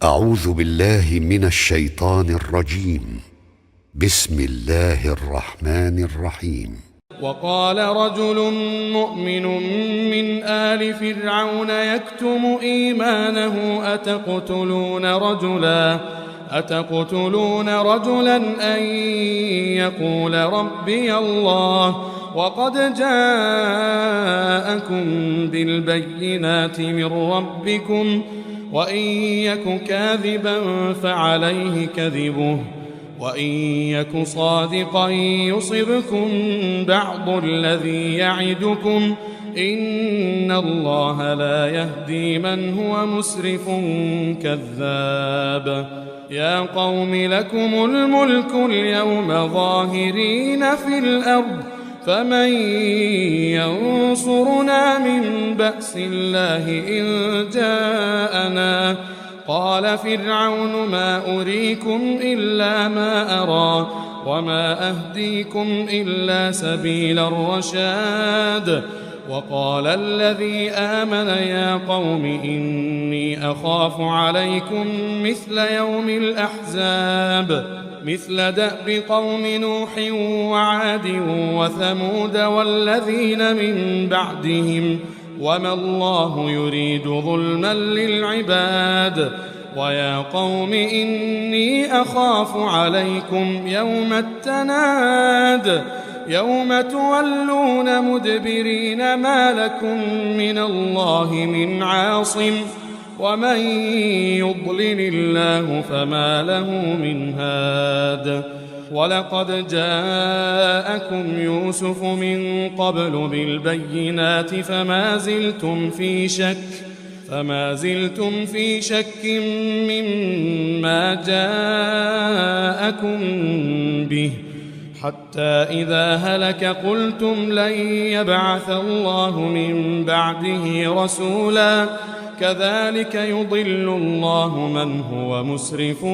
أعوذ بالله من الشيطان الرجيم. بسم الله الرحمن الرحيم. وقال رجل مؤمن من آل فرعون يكتم إيمانه أتقتلون رجلا أن يقول ربي الله وقد جاءكم بالبينات من ربكم وإن يك كاذبا فعليه كذبه وإن يك صادقا يصبكم بعض الذي يعدكم إن الله لا يهدي من هو مسرف كذاب. يا قوم لكم الملك اليوم ظاهرين في الأرض فمن ينصرنا من بأس الله إن جاءنا. قال فرعون ما أريكم إلا ما أرى وما أهديكم إلا سبيل الرشاد. وقال الذي آمن يا قوم إني أخاف عليكم مثل يوم الأحزاب مثل دأب قوم نوح وعاد وثمود والذين من بعدهم وما الله يريد ظلما للعباد. ويا قوم إني أخاف عليكم يوم التناد يوم تولون مدبرين ما لكم من الله من عاصم ومن يضلل الله فما له من هاد. ولقد جاءكم يوسف من قبل بالبينات فما زلتم في شك مما جاءكم به حتى إذا هلك قلتم لن يبعث الله من بعده رسولا كذلك يضل الله من هو مسرف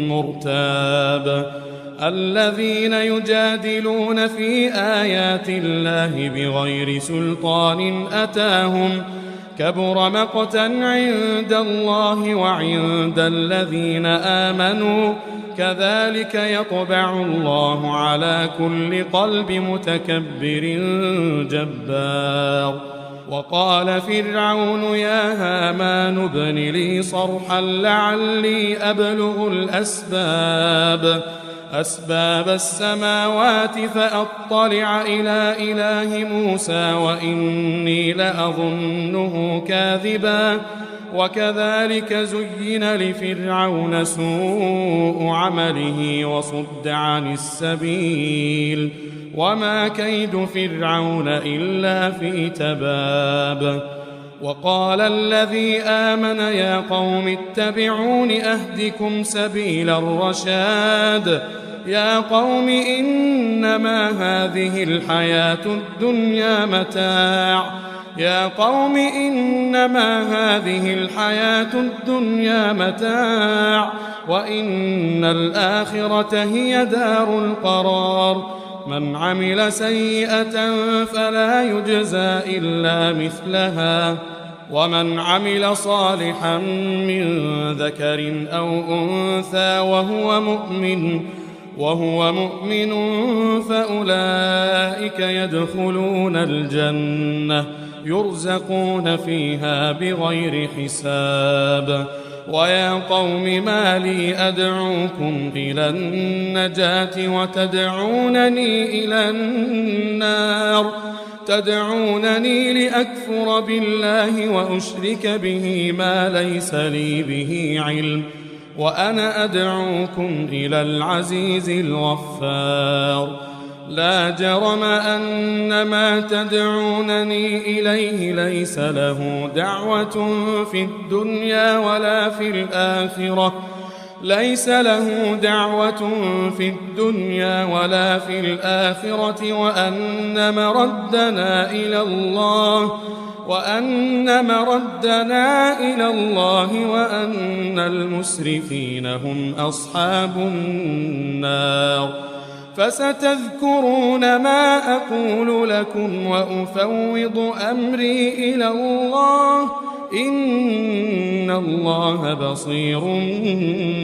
مرتاب. الذين يجادلون في آيات الله بغير سلطان أتاهم كبر مقتا عند الله وعند الذين آمنوا كذلك يطبع الله على كل قلب متكبر جبار. وقال فرعون يا هامان ابن لي صرحا لعلي أبلغ أسباب السماوات فأطلع إلى إله موسى وإني لأظنه كاذبا. وكذلك زين لفرعون سوء عمله وصد عن السبيل وما كيد فرعون إلا في تباب. وقال الذي آمن يا قوم اتبعون أهدكم سبيل الرشاد. يا قوم إنما هذه الحياة الدنيا متاع وإن الآخرة هي دار القرار. من عمل سيئة فلا يجزى إلا مثلها ومن عمل صالحا من ذكر أو أنثى وهو مؤمن فأولئك يدخلون الجنة يرزقون فيها بغير حساب. ويا قوم ما لي أدعوكم إلى النجاة وتدعونني إلى النار تدعونني لأكفر بالله وأشرك به ما ليس لي به علم وأنا أدعوكم إلى العزيز الغفار. لا جرم أن ما تدعونني إليه ليس له دعوة في الدنيا ولا في الآخرة وأن مردنا إلى الله وأن المسرفين هم أصحاب النار. فستذكرون ما أقول لكم وأفوض أمري إلى الله إن الله بصير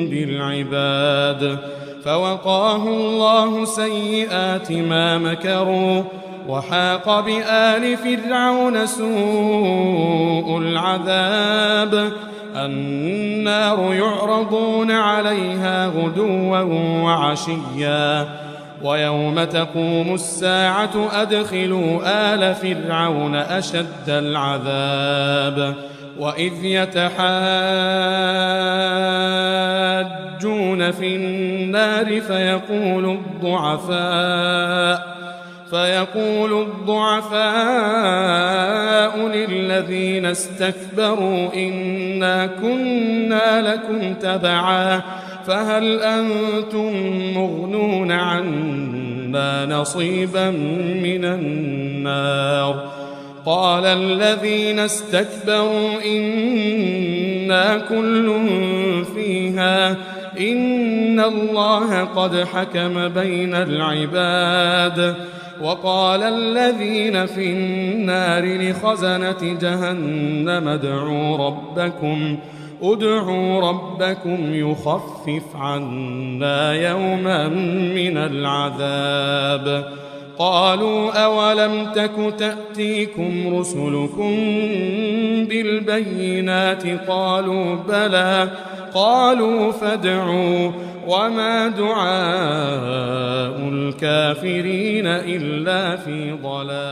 بالعباد. فوقاه الله سيئات ما مكروا وحاق بآل فرعون سوء العذاب. النار يعرضون عليها غدوا وعشيا ويوم تقوم الساعة أدخلوا آل فرعون أشد العذاب. وإذ يتحاجون في النار فيقول الضعفاء للذين استكبروا إنا كنا لكم تبعا فهل أنتم مغنون عنا نصيبا من النار. قال الذين استكبروا إنا كل فيها إن الله قد حكم بين العباد. وقال الذين في النار لخزنة جهنم ادعوا ربكم يخفف عنا يوما من العذاب. قالوا أولم تك تأتيكم رسلكم بالبينات قالوا بلى قالوا فادعوا وما دعاء الكافرين إلا في ضلال.